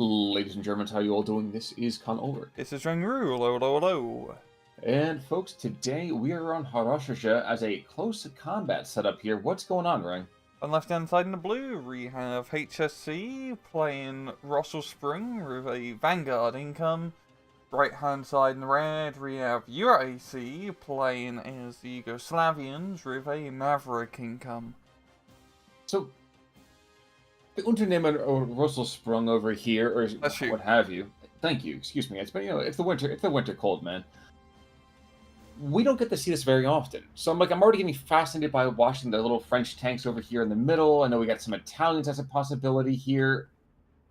Ladies and Germans, how you all doing? This is Con Ulrich. This is Rangru, hello, hello, hello. And folks, today we are on Harashaja as a close combat setup here. What's going on, Rang? On left hand side in the blue, we have HSC playing Russell Spring with a Vanguard income. Right hand side in the red, we have UIC playing as the Yugoslavians with a Maverick income. So, the Unternehmen or Russell Sprung over here, or what have you. Thank you, excuse me. It's been, it's the winter cold, man. We don't get to see this very often. So I'm already getting fascinated by watching the little French tanks over here in the middle. I know we got some Italians as a possibility here.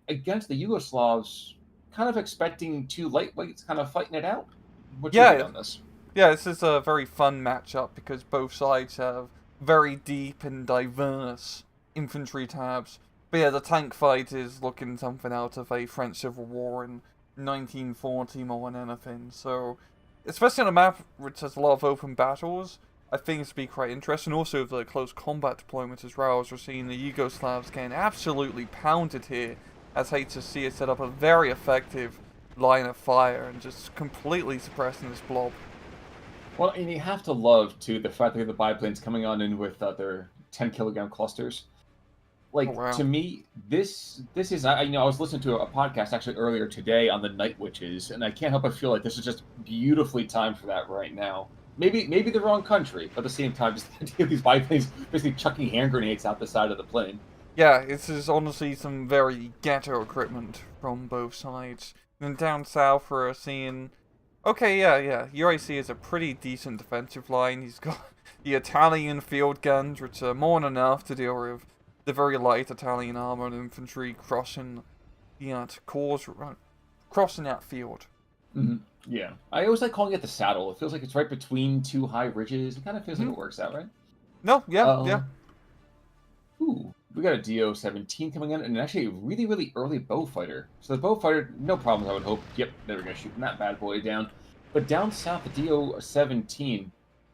Against the Yugoslavs, kind of expecting two lightweights kind of fighting it out. What's your take on this? Yeah, this is a very fun matchup because both sides have very deep and diverse infantry tabs. But yeah, the tank fight is looking something out of a French Civil War in 1940 more than anything. So, especially on a map which has a lot of open battles, I think it's be quite interesting. Also, the close combat deployment as well, as we're seeing the Yugoslavs getting absolutely pounded here, as HSC has set up a very effective line of fire and just completely suppressing this blob. Well, and you have to love, too, the fact that the biplanes coming on in with their 10-kilogram clusters. To me, this is, I was listening to a podcast actually earlier today on the Night Witches, and I can't help but feel like this is just beautifully timed for that right now. Maybe the wrong country, but at the same time, just the idea of these biplanes basically chucking hand grenades out the side of the plane. Yeah, this is honestly some very ghetto equipment from both sides. And down south, we're seeing, okay, yeah, UIC is a pretty decent defensive line. He's got the Italian field guns, which are more than enough to deal with the very light Italian armored infantry crossing crossing that field. Mm-hmm. Yeah, I always like calling it the saddle. It feels like it's right between two high ridges. It kind of feels like it works out, right? No, yeah. Ooh, we got a DO-17 coming in, and actually a really, really early bow fighter. So the bow fighter, no problems, I would hope. Yep, they were going to shoot that bad boy down. But down south, the DO-17,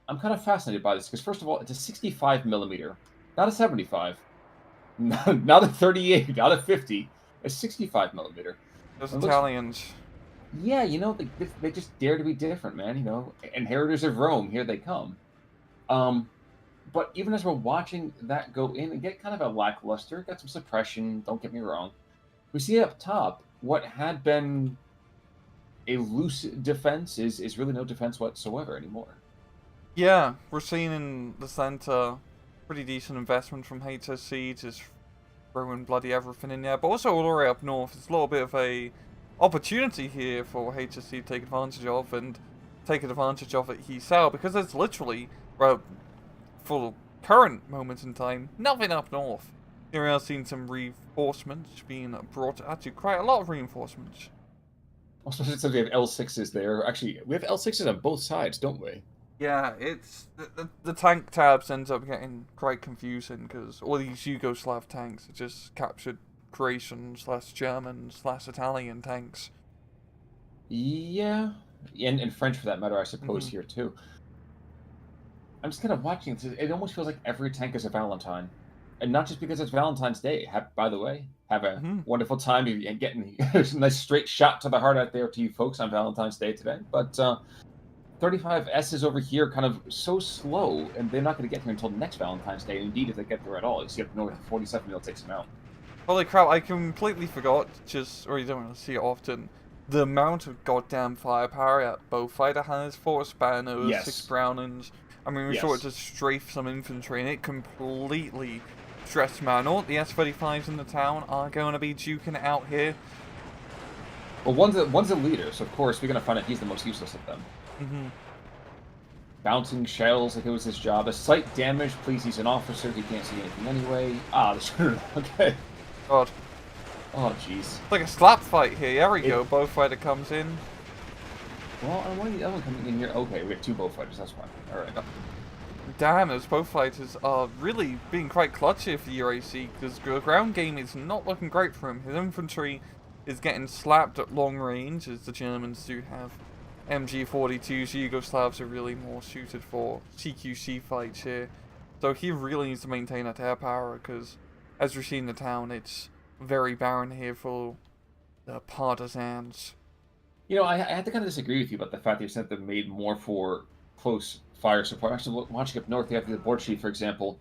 I'm kind of fascinated by this, because first of all, it's a 65 millimeter, not a 75. Not a 38, not a 50, a 65 millimeter. Those Italians. Yeah, they just dare to be different, man. Inheritors of Rome, here they come. But even as we're watching that go in and get kind of a lackluster, got some suppression, don't get me wrong, we see up top what had been a loose defense is really no defense whatsoever anymore. Yeah, we're seeing in the center pretty decent investment from HSC, just throwing bloody everything in there. But also all the way up north, it's a little bit of a opportunity here for HSC to take advantage of, and take advantage of it himself, because there's literally, well, for current moments in time, nothing up north. Here we are seeing some reinforcements being brought, actually quite a lot of reinforcements. Also, since we have L6s there, actually, we have L6s on both sides, don't we? Yeah, it's the tank tabs ends up getting quite confusing because all these Yugoslav tanks are just captured Croatian/German/Italian tanks. Yeah, and French for that matter, I suppose, here too. I'm just kind of watching this. It almost feels like every tank is a Valentine, and not just because it's Valentine's Day. By the way, have a wonderful time and getting a nice straight shot to the heart out there to you folks on Valentine's Day today. But 35S's over here kind of so slow, and they're not going to get here until next Valentine's Day. And indeed, if they get there at all, you see up north, 47 will takes them out. Holy crap, I completely forgot, or you don't want to see it often, the amount of goddamn firepower that both fighter has. 4 Spanos, 6 Brownings. I mean, we saw it just strafe some infantry, and it completely stressed them out. All the S-35s in the town are going to be duking it out here. Well, one's a leader, so of course we're going to find out he's the most useless of them. Bouncing shells like it was his job. A sight damage, please, he's an officer, he can't see anything anyway. Okay. God. Oh, jeez. It's like a slap fight here. There we go. Bow fighter comes in. Well, and one of the other one coming in here. Okay, we have 2 bow fighters, that's fine. Alright. Damn, those bow fighters are really being quite clutch here for the UIC, because the ground game is not looking great for him. His infantry is getting slapped at long range, as the Germans do have MG42s. Yugoslavs are really more suited for CQC fights here. So he really needs to maintain that air power, because as we see in the town, it's very barren here for the partisans. You know, I had to kind of disagree with you about the fact that you said they made more for close fire support. Actually, watching up north, you have the board chief, for example.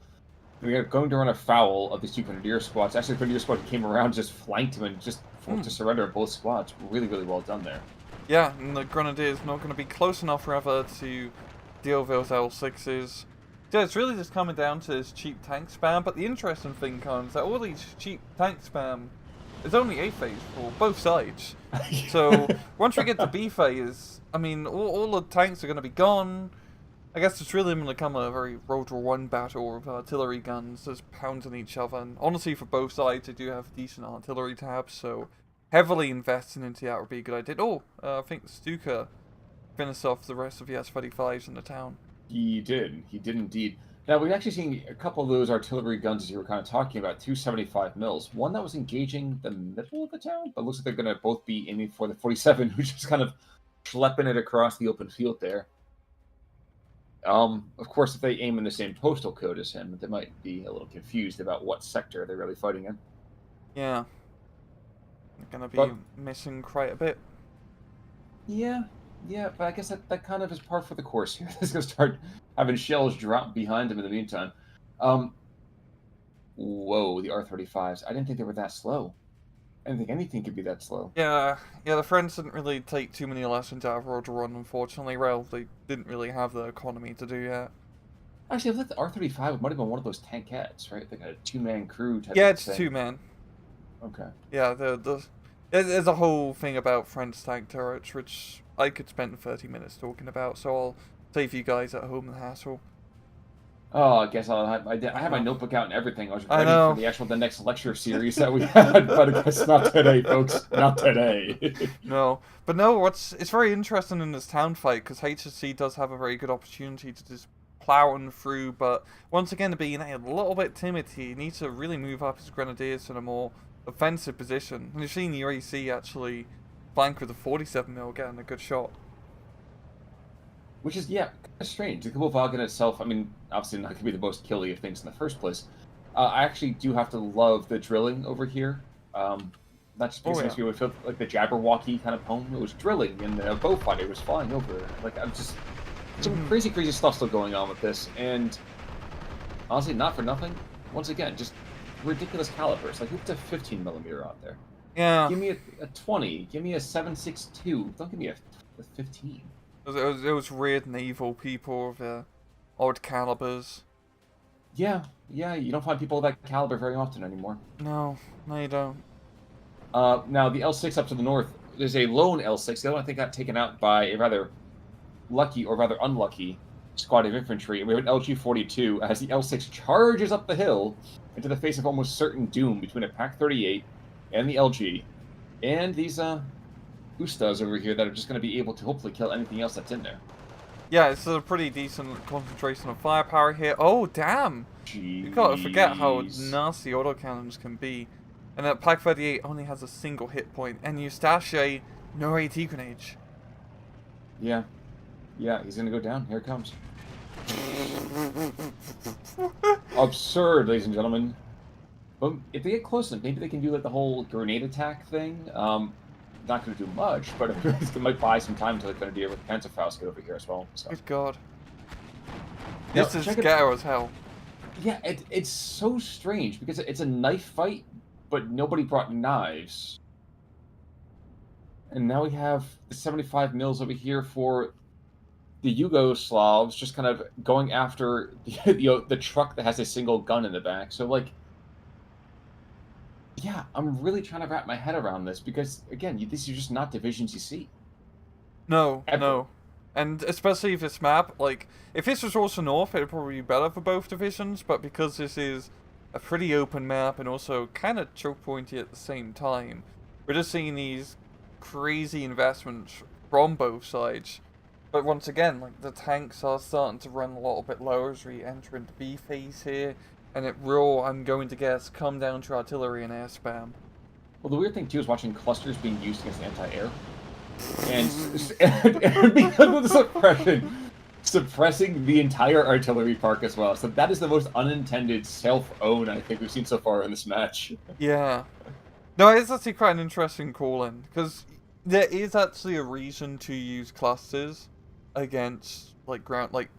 We are going to run afoul of these two grenadier squads. Actually, the grenadier squad came around, just flanked him, and just forced to surrender both squads. Really, really well done there. Yeah, and the grenadiers not going to be close enough forever to deal with those L6s. Yeah, it's really just coming down to this cheap tank spam, but the interesting thing comes that all these cheap tank spam is only A phase for both sides. So once we get to B phase, I mean, all the tanks are going to be gone. I guess it's really going to become a very World War One battle with artillery guns just pounding each other. And honestly, for both sides, they do have decent artillery tabs, so heavily investing into that would be a good idea. Oh, I think the Stuka finished off the rest of the S-35s in the town. He did indeed. Now, we've actually seen a couple of those artillery guns, as you were kind of talking about, 275 mils. One that was engaging the middle of the town, but looks like they're going to both be aiming for the 47, who's just kind of schlepping it across the open field there. Of course, if they aim in the same postal code as him, they might be a little confused about what sector they're really fighting in. Yeah. They're going to be missing quite a bit. Yeah, but I guess that kind of is par for the course here. He's going to start having shells drop behind him in the meantime. Whoa, the R-35s. I didn't think they were that slow. I didn't think anything could be that slow. Yeah, the French didn't really take too many lessons out of World War One, unfortunately. Well, they didn't really have the economy to do that. Actually, I thought the R-35 might have been one of those tankettes, right? Like a two-man crew type Yeah, of it's thing. two-man. Okay. Yeah, there's a whole thing about French tank turrets, which I could spend 30 minutes talking about, so I'll save you guys at home the hassle. Oh, I guess I have my notebook out and everything. I was ready for the next lecture series that we had, but I guess not today, folks. Not today. No, but no. It's very interesting in this town fight because HSC does have a very good opportunity to just plow on through, but once again, being a little bit timid, he needs to really move up his grenadiers in a more offensive position. And you've seen the UIC actually flank with a 47mm getting a good shot. Which is, kind of strange. The Kabul-Valgan itself, I mean, obviously not going to be the most killy of things in the first place. I actually do have to love the drilling over here. Not just because it makes me feel like the Jabberwocky kind of poem. It was drilling, and the bow fighter was flying over. Like, I'm just... Some crazy stuff still going on with this, and honestly, not for nothing. Once again, just ridiculous calibers. Like, look at a 15mm out there. Yeah. Give me a 20. Give me a 7.62. Don't give me a 15. It was weird and evil people with odd calibers. Yeah, you don't find people of that caliber very often anymore. No, you don't. Now, the L6 up to the north, there's a lone L6. The other one, I think, got taken out by a rather lucky, or rather unlucky, squad of infantry. We have an LG-42 as the L6 charges up the hill into the face of almost certain doom between a PaK-38 and the LG. And these, Ustas over here that are just going to be able to hopefully kill anything else that's in there. Yeah, it's a pretty decent concentration of firepower here. Oh, damn! Jeez. You gotta forget how nasty autocannons can be. And that PaK-38 only has a single hit point, and Eustache, no AT grenades. Yeah, he's going to go down. Here it comes. Absurd, ladies and gentlemen. But if they get close enough, maybe they can do like the whole grenade attack thing. Not going to do much, but it might buy some time until they're going to deal with Panzerfaust get over here as well. So. Good God. Now, this is ghetto as hell. Yeah, it's so strange because it's a knife fight, but nobody brought knives. And now we have the 75 mils over here for the Yugoslavs just kind of going after the truck that has a single gun in the back. So, like, yeah, I'm really trying to wrap my head around this because, again, these are just not divisions you see. No. And especially this map, like, if this was also north, it'd probably be better for both divisions, but because this is a pretty open map and also kind of choke pointy at the same time, we're just seeing these crazy investments from both sides. But once again, like, the tanks are starting to run a little bit lower as we enter into B phase here. And it will, I'm going to guess, come down to artillery and air spam. Well, the weird thing, too, is watching clusters being used against anti-air. And because of the suppressing the entire artillery park as well. So that is the most unintended self-own I think we've seen so far in this match. Yeah. No, it's actually quite an interesting call-in, because there is actually a reason to use clusters against like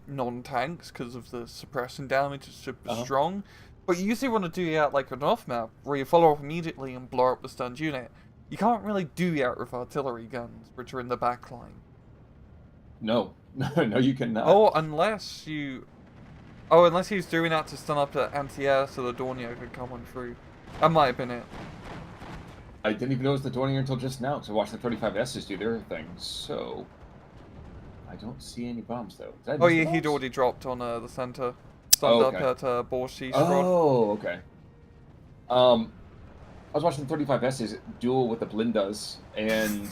non-tanks because of the suppression damage is super strong. But you usually want to do it like an off-map where you follow up immediately and blow up the stunned unit. You can't really do that with artillery guns, which are in the back line. No, no, you cannot. Oh, unless you... Oh, unless he's doing that to stun up the anti-air so the Dornier could come on through. That might have been it. I didn't even notice the Dornier until just now, because I watched the 35Ss do their thing, so... I don't see any bombs, though. Oh yeah, he'd already dropped on the center. Stunned up at Borshi Strod. Oh, okay. I was watching the 35Ss duel with the Blindas and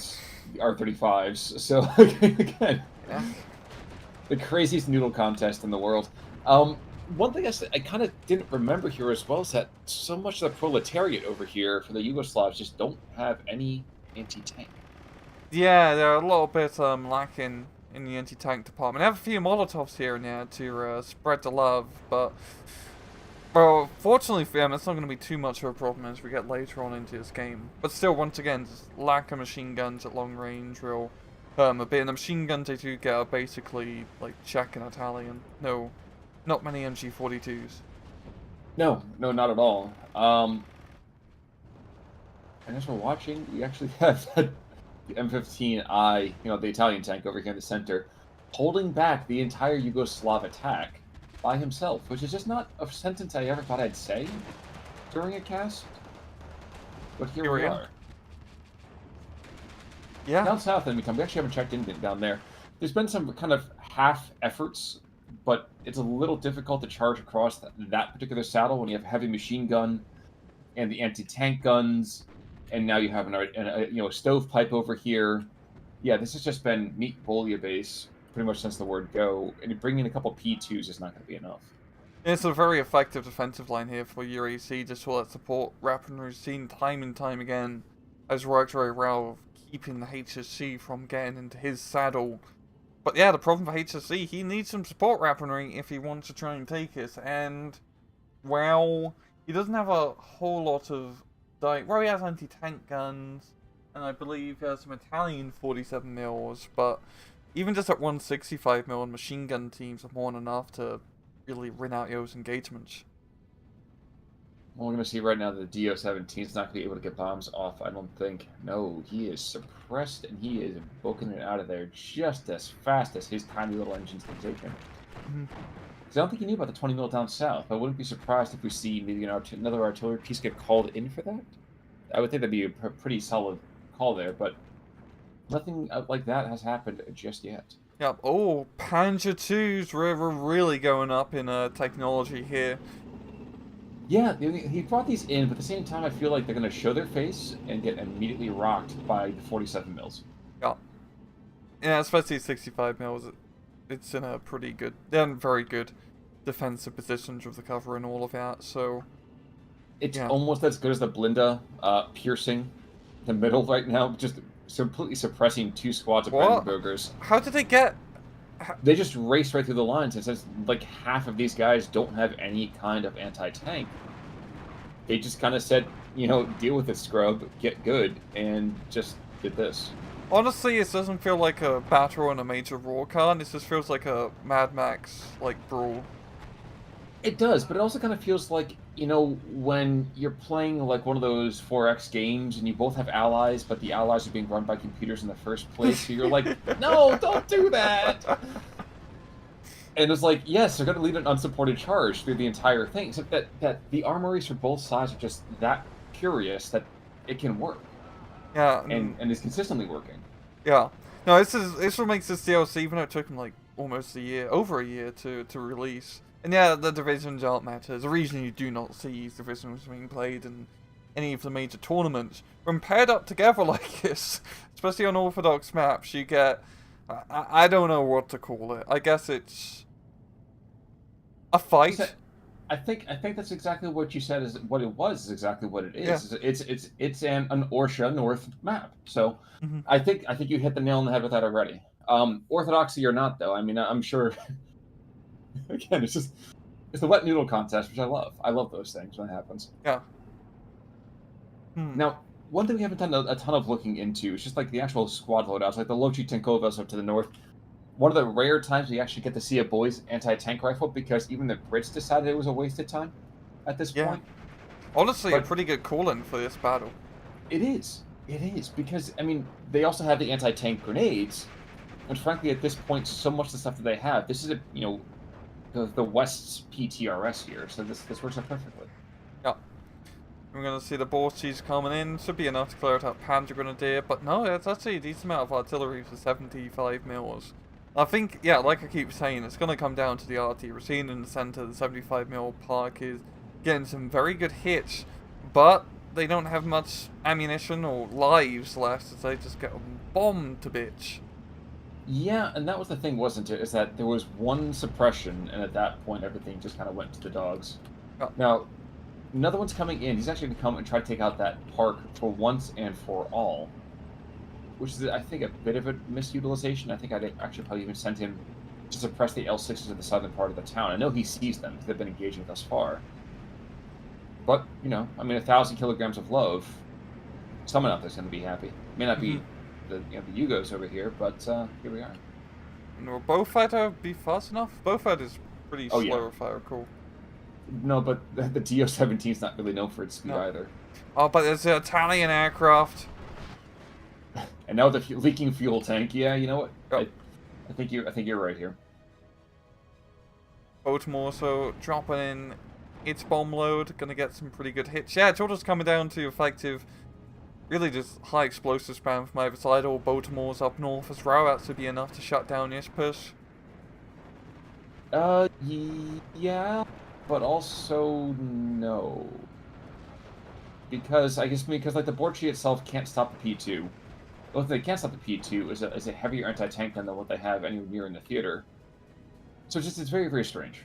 the R35s, so again, the craziest noodle contest in the world. One thing I kind of didn't remember here as well is that so much of the proletariat over here for the Yugoslavs just don't have any anti-tank. Yeah, they're a little bit lacking in the anti-tank department. I have a few Molotovs here and there to spread the love, but well, fortunately for them, it's not going to be too much of a problem as we get later on into this game. But still, once again, just lack of machine guns at long range will hurt them a bit. And the machine guns they do get are basically like Czech and Italian. No, not many MG42s. No, not at all. And as we're watching, we actually have the M15I, the Italian tank over here in the center, holding back the entire Yugoslav attack by himself, which is just not a sentence I ever thought I'd say during a cast. But here we are. Yeah. Down south, we actually haven't checked in down there. There's been some kind of half efforts, but it's a little difficult to charge across that particular saddle when you have a heavy machine gun and the anti-tank guns, and now you have a stovepipe over here. Yeah, this has just been meat base pretty much since the word go, and bringing a couple P2s is not going to be enough. It's a very effective defensive line here for UIC, just for that support weaponry seen time and time again has worked very well, keeping the HSC from getting into his saddle. But yeah, the problem for HSC, he needs some support weaponry if he wants to try and take it, and well, he doesn't have a whole lot of well, he has anti-tank guns, and I believe he has some Italian 47 mils, but even just at 165 mil, machine gun teams are more than enough to really win out those engagements. Well, we're going to see right now that the DO-17 is not going to be able to get bombs off, I don't think. No, he is suppressed, and he is booking it out of there just as fast as his tiny little engines can take him. Because I don't think he knew about the 20 mil down south. I wouldn't be surprised if we see maybe another artillery piece get called in for that. I would think that'd be a pretty solid call there, but nothing like that has happened just yet. Yep. Oh, Panzer IIs, we're really going up in technology here. Yeah, he brought these in, but at the same time, I feel like they're going to show their face and get immediately rocked by the 47 mils. Yeah. Yeah, especially 65 mils. It's in a pretty good, they're in very good defensive positions with the cover and all of that, so... It's almost as good as the Blinda piercing the middle right now, just completely suppressing two squads of Brandenburgers. How did they get... They just raced right through the lines, and since like half of these guys don't have any kind of anti-tank, they just kind of said, deal with it, scrub, get good, and just did this. Honestly, it doesn't feel like a battle on a major war card. This just feels like a Mad Max, brawl. It does, but it also kind of feels like, when you're playing like one of those 4X games and you both have allies, but the allies are being run by computers in the first place, so you're like, no, don't do that! And it's like, yes, they're going to lead an unsupported charge through the entire thing, except that the armories for both sides are just that curious that it can work. Yeah. And is consistently working. Yeah. No, this is what makes this DLC, even though it took them like almost over a year to release. And yeah, the divisions aren't matters. The reason you do not see these divisions being played in any of the major tournaments, when paired up together like this, especially on Orthodox maps, you get, I don't know what to call it. I guess it's a fight. I think that's exactly what you said is what it was. Is exactly what it is. Yeah. It's an Orsha North map. So I think you hit the nail on the head with that already. Orthodoxy or not, though. I mean, I'm sure. Again, it's the wet noodle contest, which I love. I love those things when it happens. Yeah. Now, one thing we haven't done a ton of looking into is just like the actual squad loadouts, like the Lochi Tenkovas up to the north. One of the rare times we actually get to see a boys anti-tank rifle because even the Brits decided it was a waste of time at this Yeah. point. Honestly, a But pretty good call-in for this battle. it is. It is because I mean they also have the anti-tank grenades, and frankly at this point so much of the stuff that they have, this is a the West's PTRS here, so this works out perfectly. Yeah. We're going to see the Borsies coming in. Should be enough to clear out Panzer Grenadier, but no, it's actually a decent amount of artillery for 75 mils. I think, yeah, like I keep saying, it's going to come down to the RT. We're seeing in the center, the 75 mil Park is getting some very good hits, but they don't have much ammunition or lives left, as they just get bombed to bitch. Yeah, and that was the thing, wasn't it? Is that there was one suppression, and at that point everything just kind of went to the dogs. Oh. Now, another one's coming in. He's actually going to come and try to take out that park for once and for all, which is, I think, a bit of a misutilization. I think I'd actually probably even send him to suppress the L6s of the southern part of the town. I know he sees them because they've been engaging thus far. But, I mean, 1,000 kilograms of love, someone out there's going to be happy. May not be the Yugos over here, but here we are. Will Beaufighter be fast enough? Beaufighter is pretty slow, yeah. if I recall. No, but the DO-17 is not really known for its speed either. Oh, but there's an Italian aircraft. And now the leaking fuel tank. Yeah, you know what? Oh. I think you're right here. Baltimore so dropping in its bomb load, gonna get some pretty good hits. Yeah, it's all just coming down to effective, really just high explosive spam from either side. All Baltimore's up north as well. That should be enough to shut down this push. Yeah, but also no. Because, like, the Borchi itself can't stop the P2. Well, if they can't stop the P2 is a heavier anti-tank gun than what they have anywhere near in the theater. So it's very, very strange.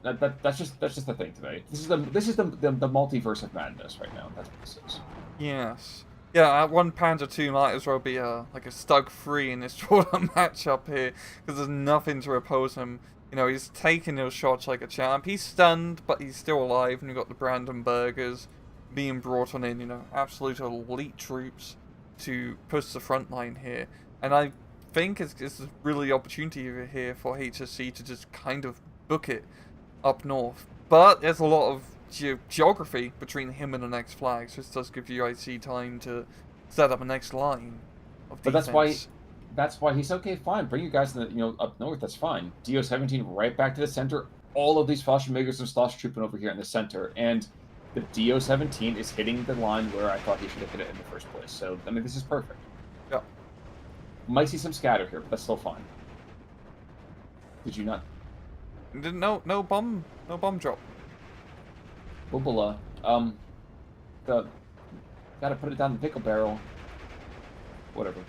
That's just the thing today. This is the multiverse of madness right now. That's what this is. Yes. Yeah, one Panzer II might as well be like a Stug 3 in this short-term matchup here, because there's nothing to oppose him. He's taking those shots like a champ. He's stunned, but he's still alive, and you've got the Brandenburgers being brought on in, absolute elite troops to push the front line here. And I think it's really the opportunity here for HSC to just kind of book it up north. But there's a lot of geography between him and the next flag, so this does give UIC time to set up a next line of defense. But that's why he's okay, fine. Bring you guys to up north, that's fine. DO-17 right back to the center. All of these Fallschirmjägers and Sloss trooping over here in the center, and the DO-17 is hitting the line where I thought he should have hit it in the first place. So, I mean, this is perfect. Yeah. Might see some scatter here, but that's still fine. Did you not? No bomb drop. Boobala. Gotta put it down the pickle barrel. Whatever.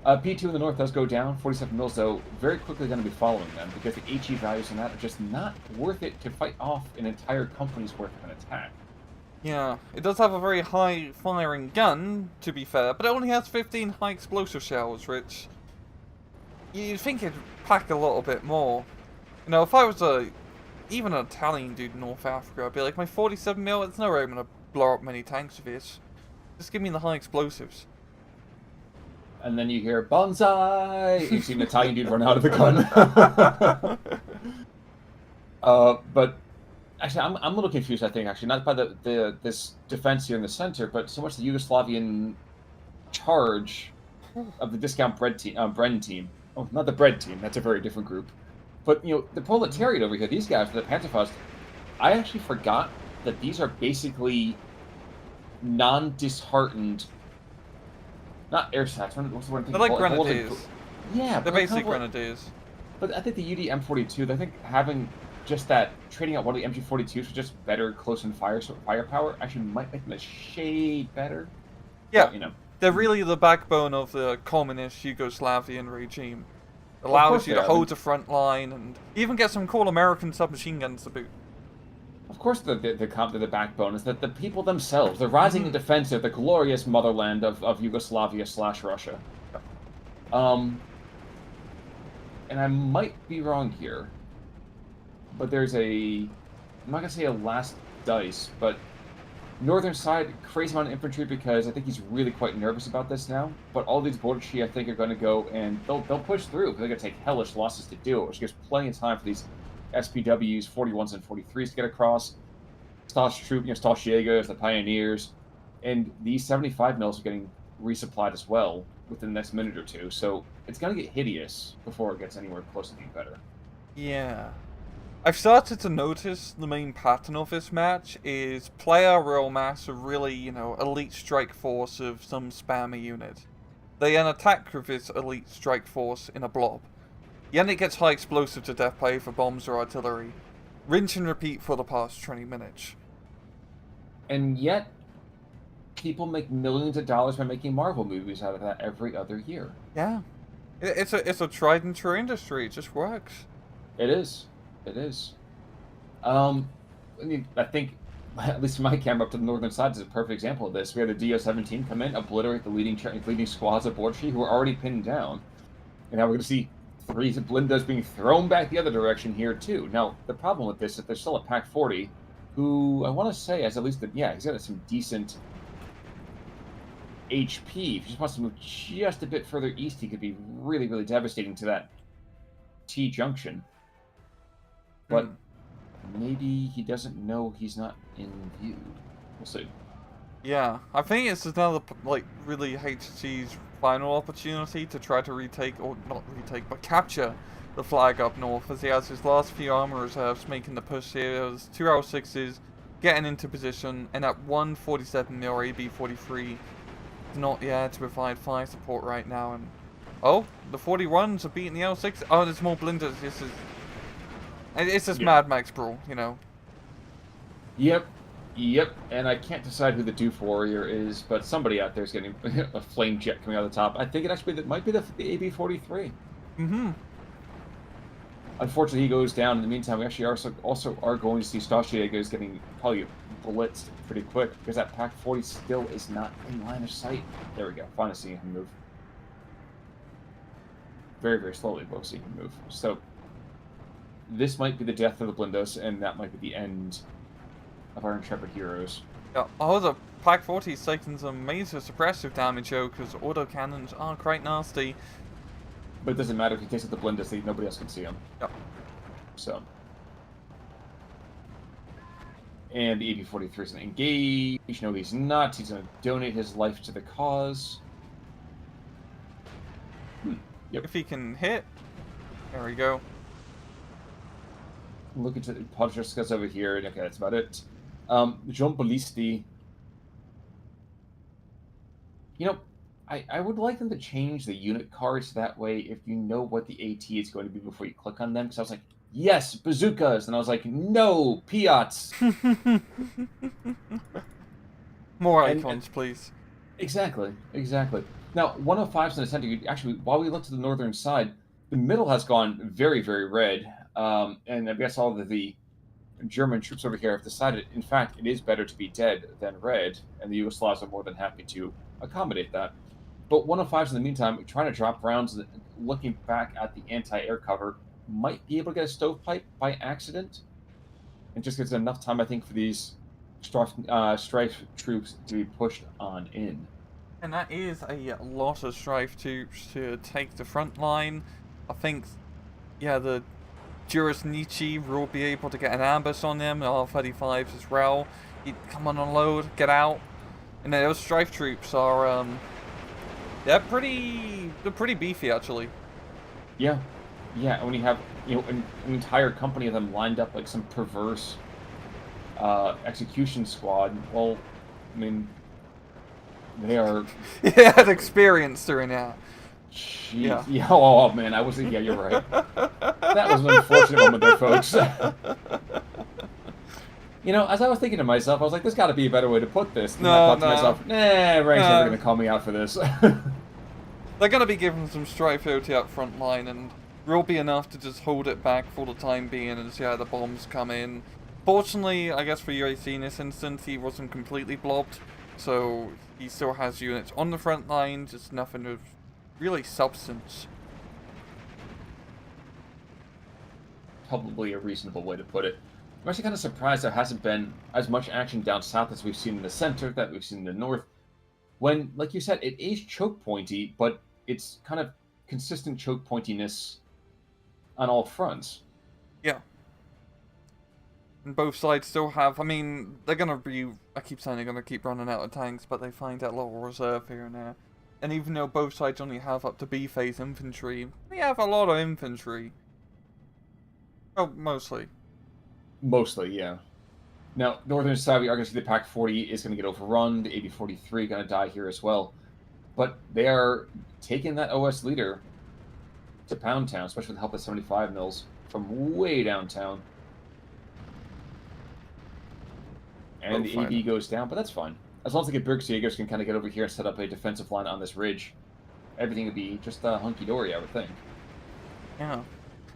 P2 in the north does go down. 47 mils, though, very quickly going to be following them because the HE values on that are just not worth it to fight off an entire company's worth of an attack. Yeah, it does have a very high firing gun, to be fair, but it only has 15 high explosive shells, which you'd think it'd pack a little bit more. If I was even an Italian dude in North Africa, I'd be like, my 47 mil, it's no way I'm going to blow up many tanks with this. Just give me the high explosives. And then you hear, bonsai! And you see an Italian dude run out of the gun. But actually, I'm a little confused, I think, actually. Not by this defense here in the center, but so much the Yugoslavian charge of the discount Bren team. Oh, not the bread team. That's a very different group. But, the proletariat over here, these guys, the Panzerfaust, I actually forgot that these are basically non-disheartened... Not air sacks. What's the word? They're like grenadiers. Yeah, they're basically grenadiers. But I think the UD M42, I think having just that, trading out one of the MG42s for just better close-in firepower actually might make them a shade better. Yeah, but, they're really the backbone of the communist Yugoslavian regime. Allows you to hold the front line and even get some cool American submachine guns to boot. Of course, the backbone is that the people themselves, the rising in defense of the glorious motherland of Yugoslavia / Russia. And I might be wrong here, but there's I'm not gonna say a last dice, but Northern side, crazy amount of infantry because I think he's really quite nervous about this now. But all these border tree, I think, are going to go and they'll push through. They're going to take hellish losses to do it, which gives plenty of time for these SPWs, 41s and 43s to get across. Stashiegos, the Pioneers, and these 75 mils are getting resupplied as well within the next minute or two. So it's going to get hideous before it gets anywhere close to being better. Yeah. I've started to notice the main pattern of this match is play our real mass a really, elite strike force of some spammy unit. They then attack with this elite strike force in a blob. Then it gets high explosive to death play for bombs or artillery. Rinse and repeat for the past 20 minutes. And yet, people make millions of dollars by making Marvel movies out of that every other year. Yeah. It's a tried and true industry. It just works. It is. It is. I think, at least my camera up to the northern side is a perfect example of this. We had the DO-17 come in, obliterate the leading squads of Borchi who were already pinned down. And now we're going to see 3 Blindas being thrown back the other direction here, too. Now, the problem with this is that there's still a Pac 40 who, I want to say, has at least, he's got some decent HP. If he just wants to move just a bit further east, he could be really, really devastating to that T-junction. But maybe he doesn't know he's not in view. We'll see. Yeah, I think it's another, really HSC's final opportunity to try to retake, or not retake, but capture the flag up north, as he has his last few armor reserves making the push here. There's 2 L6s getting into position, and at 147 mil AB-43 not yet to provide fire support right now. And oh, the 41s are beating the L6. Oh, there's more blinders. It's just Mad Max brawl, Yep, and I can't decide who the Doof Warrior is, but somebody out there is getting a flame jet coming out of the top. I think it might be the AB-43. Mm-hmm. Unfortunately, he goes down. In the meantime, we actually also are going to see Stashiegos getting probably blitzed pretty quick, because that Pac 40 still is not in line of sight. There we go, finally seeing him move. Very, very slowly, but we'll see him move. So this might be the death of the Blindos, and that might be the end of our intrepid heroes. Yeah. Oh, the Pac 40 is taking some major suppressive damage, though, because autocannons are quite nasty. But it doesn't matter if he takes out the Blindos, nobody else can see him. Yep. So. And the AB-43 is going to engage. No, he's not. He's going to donate his life to the cause. Yep. If he can hit. There we go. Look into the Podriska's over here. Okay, that's about it. John Ballisti. I would like them to change the unit cards that way if you know what the AT is going to be before you click on them. Because I was like, yes, bazookas. And I was like, no, Piats. More icons, please. Exactly. Now, 105's in the center. Actually, while we look to the northern side, the middle has gone very, very red. And I guess all of the German troops over here have decided, in fact, it is better to be dead than red, and the Yugoslavs are more than happy to accommodate that. But 105s in the meantime, trying to drop rounds, looking back at the anti-air cover, might be able to get a stovepipe by accident. It just gives enough time, I think, for these strife troops to be pushed on in. And that is a lot of strife troops to take the front line. I think, the Juris Nietzsche will be able to get an ambush on them, the R-35s as well. You come on, unload, get out. And then those strife troops are, they're pretty beefy, actually. Yeah, when you have, an entire company of them lined up like some perverse execution squad, well, I mean, they are... They had experience during that. Jeez. Yeah. Oh, man, I wasn't... Yeah, you're right. That was an unfortunate moment there, folks. As I was thinking to myself, I was like, there's got to be a better way to put this. And I thought to myself, Rank's never going to call me out for this. They're going to be given some strife OT up front line, and will be enough to just hold it back for the time being and see how the bombs come in. Fortunately, I guess for UIC in this instance, he wasn't completely blobbed, so he still has units on the front line, just nothing of really substance. Probably a reasonable way to put it. I'm actually kind of surprised there hasn't been as much action down south as we've seen in the center, that we've seen in the north. When, like you said, it is choke pointy, but it's kind of consistent choke pointiness on all fronts. Yeah. And both sides still have, I mean, they're going to be, I keep saying they're going to keep running out of tanks, but they find that little reserve here and there. And even though both sides only have up to B phase infantry, they have a lot of infantry. Oh, mostly. Mostly, yeah. Now, northern side, we are going to see the Pac 40 is going to get overrun. The AB 43 going to die here as well. But they are taking that OS leader to Pound Town, especially with the help of 75 mils from way downtown. And the AB goes down, but that's fine. As long as the Gebirgsjägers can kind of get over here and set up a defensive line on this ridge, everything would be just hunky-dory, I would think. Yeah.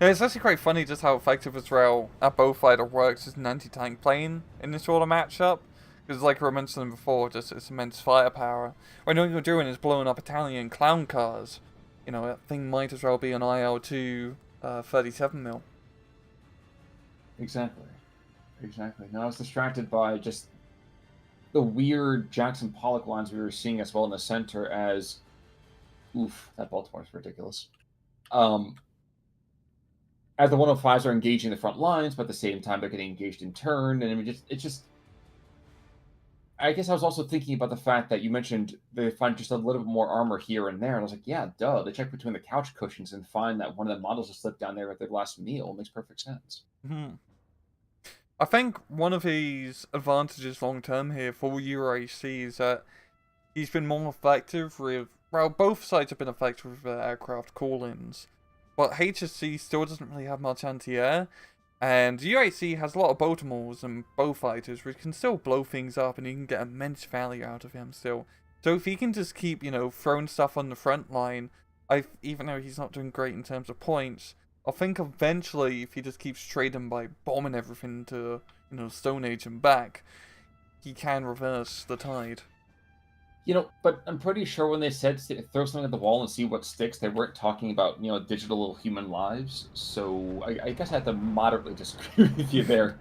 Yeah, it's actually quite funny just how effective Israel at both fighter works as an anti-tank plane in this sort of matchup. Because like I mentioned before, just its immense firepower. When all you're doing is blowing up Italian clown cars. You know, that thing might as well be an IL-2 37mm. Exactly. Exactly. Now I was distracted by just the weird Jackson Pollock lines we were seeing as well in the center as... Oof, that Baltimore's ridiculous. As the 105s are engaging the front lines, but at the same time they're getting engaged in turn, and I mean, it's just... I guess I was also thinking about the fact that you mentioned they find just a little bit more armor here and there, and I was like, yeah, duh. They check between the couch cushions and find that one of the models has slipped down there at their last meal. It makes perfect sense. Mm-hmm. I think one of his advantages long term here for UIC is that he's been more effective with, well, both sides have been effective with aircraft call-ins, but HSC still doesn't really have much anti-air, and UIC has a lot of Baltimores and bow fighters, which can still blow things up, and you can get immense value out of him still. So if he can just keep, you know, throwing stuff on the front line, even though he's not doing great in terms of points, I think eventually, if he just keeps trading by bombing everything to, you know, Stone Age and back, he can reverse the tide. You know, but I'm pretty sure when they said throw something at the wall and see what sticks, they weren't talking about, you know, digital human lives. So I guess I have to moderately disagree with you there.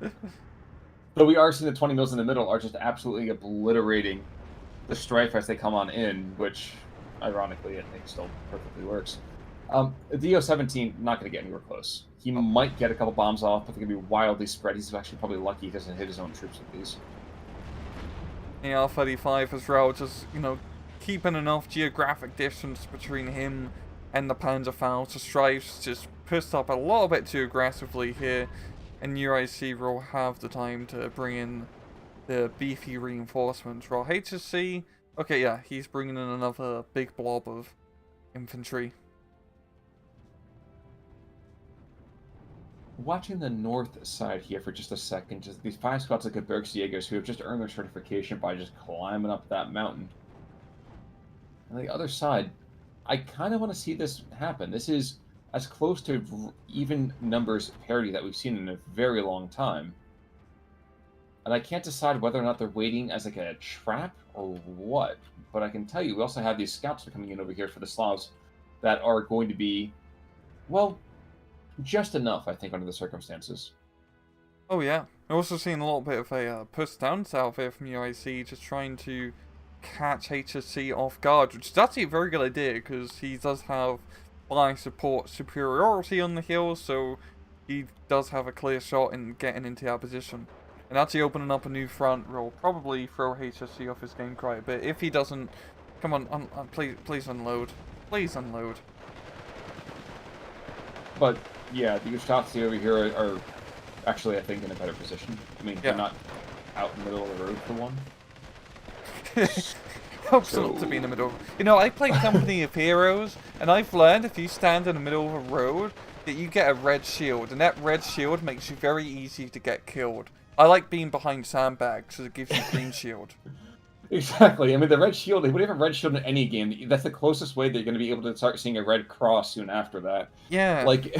But we are seeing the 20 mils in the middle are just absolutely obliterating the strife as they come on in, which, ironically, I think still perfectly works. The DO-17, not going to get anywhere close. He might get a couple bombs off, but they're going to be wildly spread. He's actually probably lucky he doesn't hit his own troops with these. The R-35 as well, just, you know, keeping enough geographic distance between him and the Panzerfaust. The Strifes just pushed up a little bit too aggressively here, and UIC will have the time to bring in the beefy reinforcements. While HSC, okay, yeah, he's bringing in another big blob of infantry. Watching the north side here for just a second, just these 5 squads of Gebirgsjägers who have just earned their certification by just climbing up that mountain. On the other side, I kind of want to see this happen. This is as close to even numbers parity that we've seen in a very long time. And I can't decide whether or not they're waiting as like a trap or what. But I can tell you, we also have these scouts that are coming in over here for the Slavs that are going to be, well, just enough, I think, under the circumstances. Oh yeah, I've also seen a little bit of a push down south here from UIC, just trying to catch HSC off guard, which is actually a very good idea, because he does have flying support superiority on the hill, so he does have a clear shot in getting into our position. And actually opening up a new front will probably throw HSC off his game quite a bit. If he doesn't, come on, please unload. Please unload. But yeah, the Ustazi over here are actually, I think, in a better position. I mean, they're not out in the middle of the road for one. Helps not to be in the middle. You know, I play Company of Heroes, and I've learned if you stand in the middle of a road, that you get a red shield, and that red shield makes you very easy to get killed. I like being behind sandbags, because it gives you green shield. Exactly. I mean, the red shield, if you have a red shield in any game, that's the closest way that you're going to be able to start seeing a red cross soon after that. Yeah. Like,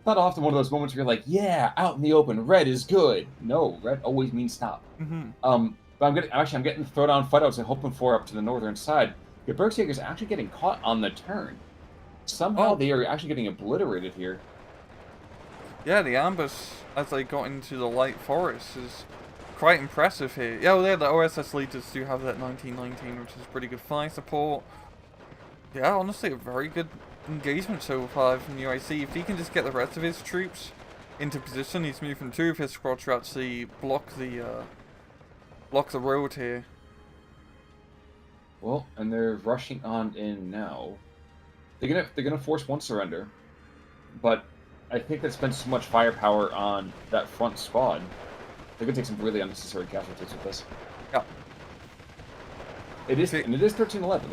not often one of those moments where you're like, yeah, out in the open, red is good. No, red always means stop. Mm-hmm. But I'm getting throwdown fightouts and hoping for up to the northern side. The Berserkers are actually getting caught on the turn. Somehow they are actually getting obliterated here. Yeah, the ambush as they got into the light forest is quite impressive here. Yeah, well, yeah, the OSS leaders do have that 1919, which is pretty good fire support. Yeah, honestly, a very good engagement so far from UIC. If he can just get the rest of his troops into position, he's moving 2 of his squads to actually block the road here. Well, and they're rushing on in now. They're gonna force one surrender, but I think they spent so much firepower on that front squad. They're gonna take some really unnecessary casualties with this. Yeah. It is, and it is 13-11.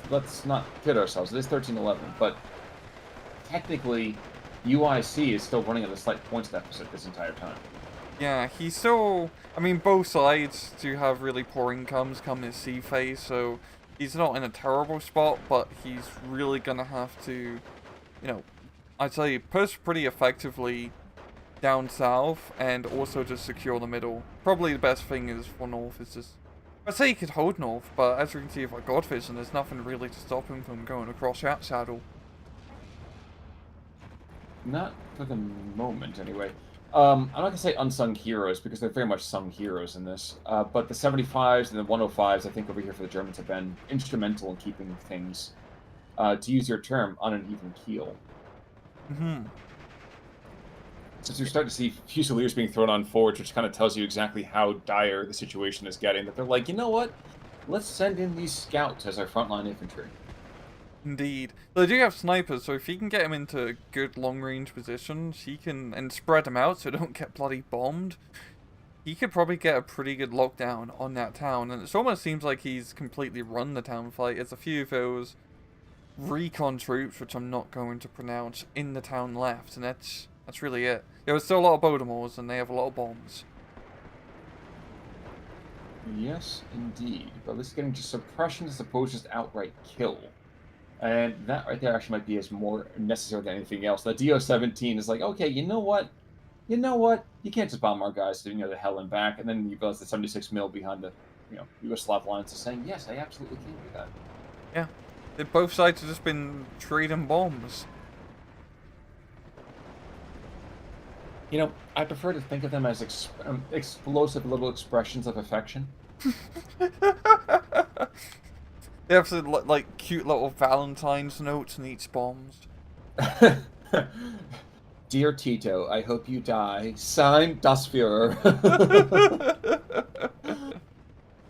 Let's not kid ourselves. It is 13-11, but technically, UIC is still running at a slight points deficit this entire time. Yeah, he's still... I mean, both sides do have really poor incomes come his C phase, so he's not in a terrible spot, but he's really gonna have to, you know, I'd say push pretty effectively down south and also just secure the middle. Probably the best thing is for north is just... I'd say he could hold north, but as you can see with God Vision, there's nothing really to stop him from going across that saddle. Not for the moment, anyway. I'm not gonna say unsung heroes because they're very much sung heroes in this. But the 75s and the 105s, I think over here for the Germans have been instrumental in keeping things, to use your term, on an even keel. Since you're starting to see Fusiliers being thrown on forwards, which kind of tells you exactly how dire the situation is getting. That they're like, you know what? Let's send in these scouts as our frontline infantry. Indeed. They do have snipers, so if he can get him into good long-range positions, he can, and spread them out so they don't get bloody bombed, he could probably get a pretty good lockdown on that town. And it almost seems like he's completely run the town fight. There's a few of those recon troops, which I'm not going to pronounce, in the town left, and that's really it. There's still a lot of Bodemors, and they have a lot of bombs. Yes, indeed. But this is getting just suppression as opposed to just outright kill. And that right there actually might be as more necessary than anything else. The DO-17 is like, okay, you know what? You know what? You can't just bomb our guys to, the hell and back. And then you realize the 76 mil behind the, Yugoslav lines is saying, yes, I absolutely can do that. Yeah. Both sides have just been trading bombs. I prefer to think of them as explosive little expressions of affection. They have some, like, cute little Valentine's notes in each bombs. Dear Tito, I hope you die. Signed, Das Führer.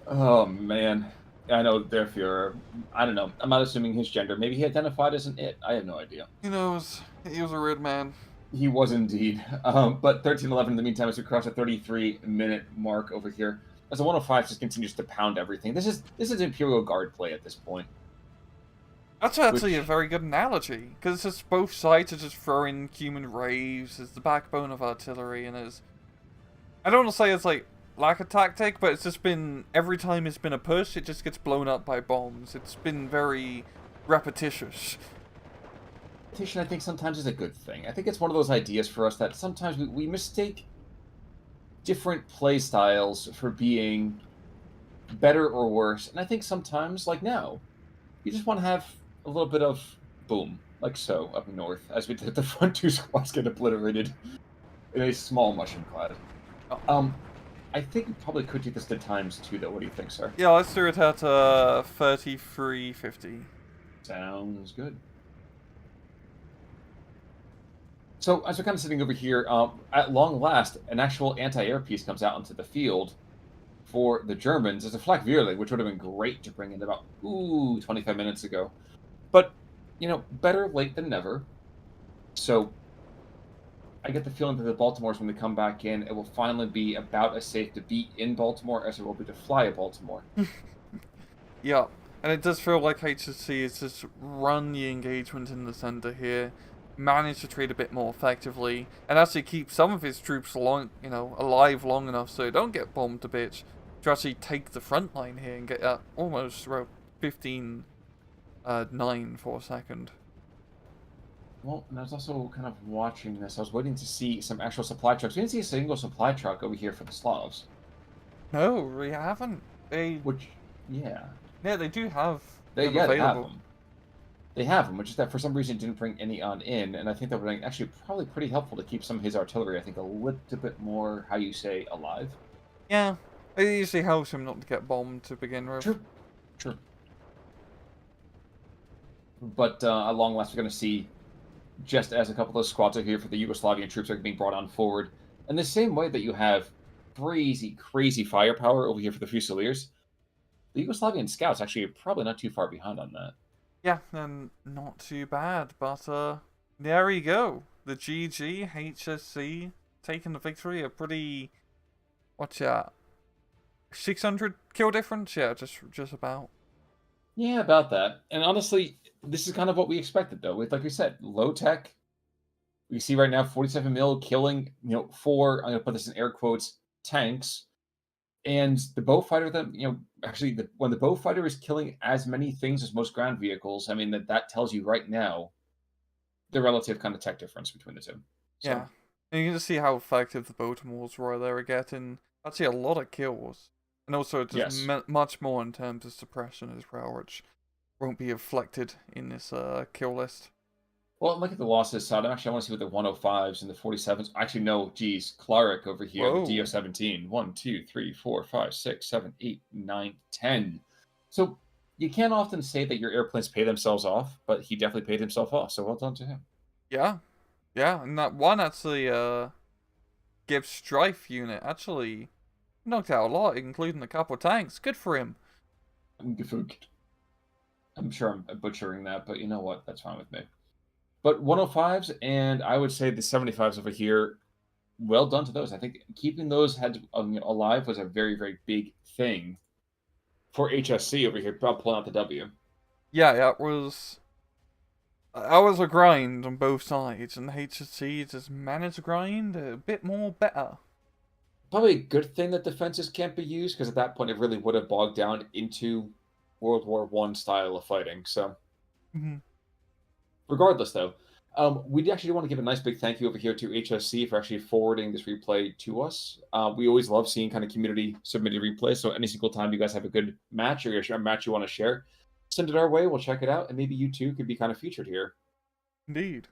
Oh, man. I know, their Führer. I don't know. I'm not assuming his gender. Maybe he identified as an it. I have no idea. Who knows? He was a red man. He was indeed. But 13-11 in the meantime as we cross a 33-minute mark over here. As the 105 just continues to pound everything. This is Imperial Guard play at this point. That's actually a very good analogy, because it's just both sides are just throwing human raves as the backbone of artillery, and as I don't want to say it's like lack of tactic, but it's just been every time it's been a push, it just gets blown up by bombs. It's been very repetitious. Repetition, I think, sometimes is a good thing. I think it's one of those ideas for us that sometimes we mistake different play styles for being better or worse. And I think sometimes, like now, you just want to have a little bit of boom, like so, up north, as we did the front 2 squads get obliterated in a small mushroom cloud. I think we probably could do this to ×2, though. What do you think, sir? Yeah, let's do it at 3350. Sounds good. So, as we're kind of sitting over here, at long last, an actual anti-air piece comes out into the field for the Germans. There's a Flak Vierling, which would have been great to bring in about, 25 minutes ago. But, better late than never. So, I get the feeling that the Baltimores, when they come back in, it will finally be about as safe to beat in Baltimore as it will be to fly at Baltimore. Yeah, and it does feel like HSC has just run the engagement in the center here, managed to trade a bit more effectively, and actually keep some of his troops alive long enough so they don't get bombed to bits, to actually take the front line here and get almost 15-9 for a second. Well, and I was also kind of watching this. I was waiting to see some actual supply trucks. We didn't see a single supply truck over here for the Slavs. No, we haven't. Yeah, they do have they them available. have them. They have him, which is that for some reason didn't bring any on in, and I think that would be actually probably pretty helpful to keep some of his artillery, I think, a little bit more, how you say, alive. Yeah, it usually helps him not to get bombed to begin with. True, true. But at long last, we're going to see, just as a couple of those squads are here for the Yugoslavian troops are being brought on forward, in the same way that you have crazy, crazy firepower over here for the Fusiliers, the Yugoslavian scouts actually are probably not too far behind on that. Yeah, and not too bad, but there we go. The GG, HSC, taking the victory, a pretty, what's that, 600 kill difference? Yeah, just about. Yeah, about that. And honestly, this is kind of what we expected, though. With, like we said, low tech. We see right now 47 mil killing, 4, I'm going to put this in air quotes, tanks. And the bow fighter, actually, when the bow fighter is killing as many things as most ground vehicles, I mean, that tells you right now the relative kind of tech difference between the two. So, Yeah, and you can just see how effective the Baltimores were. They were getting actually a lot of kills. And also just yes. much more in terms of suppression as well, which won't be reflected in this kill list. Well, look at the losses side. Actually, I want to see what the 105s and the 47s. Actually, no, geez. Clark over here, the Whoa. DO17. 1, 2, 3, 4, 5, 6, 7, 8, 9, 10. So you can't often say that your airplanes pay themselves off, but he definitely paid himself off. So well done to him. Yeah. Yeah, and that one actually, Gibbs Strife unit actually knocked out a lot, including a couple tanks. Good for him. I'm sure I'm butchering that, but you know what? That's fine with me. But 105s and I would say the 75s over here, well done to those. I think keeping those heads alive was a very, very big thing for HSC over here, pulling out the W. Yeah, that was a grind on both sides, and HSC just managed to grind a bit more better. Probably a good thing that defenses can't be used, because at that point it really would have bogged down into World War One style of fighting. So, regardless, though, we actually want to give a nice big thank you over here to HSC for actually forwarding this replay to us. We always love seeing kind of community submitted replays. So any single time you guys have a good match or a match you want to share, send it our way. We'll check it out, and maybe you too could be kind of featured here. Indeed.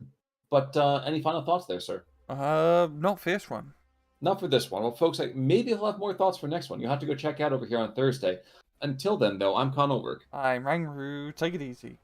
But any final thoughts there, sir? Not for this one. Not for this one. Well, folks, maybe he'll have more thoughts for next one. You'll have to go check out over here on Thursday. Until then, though, I'm Con Olberg. I'm Rangru. Take it easy.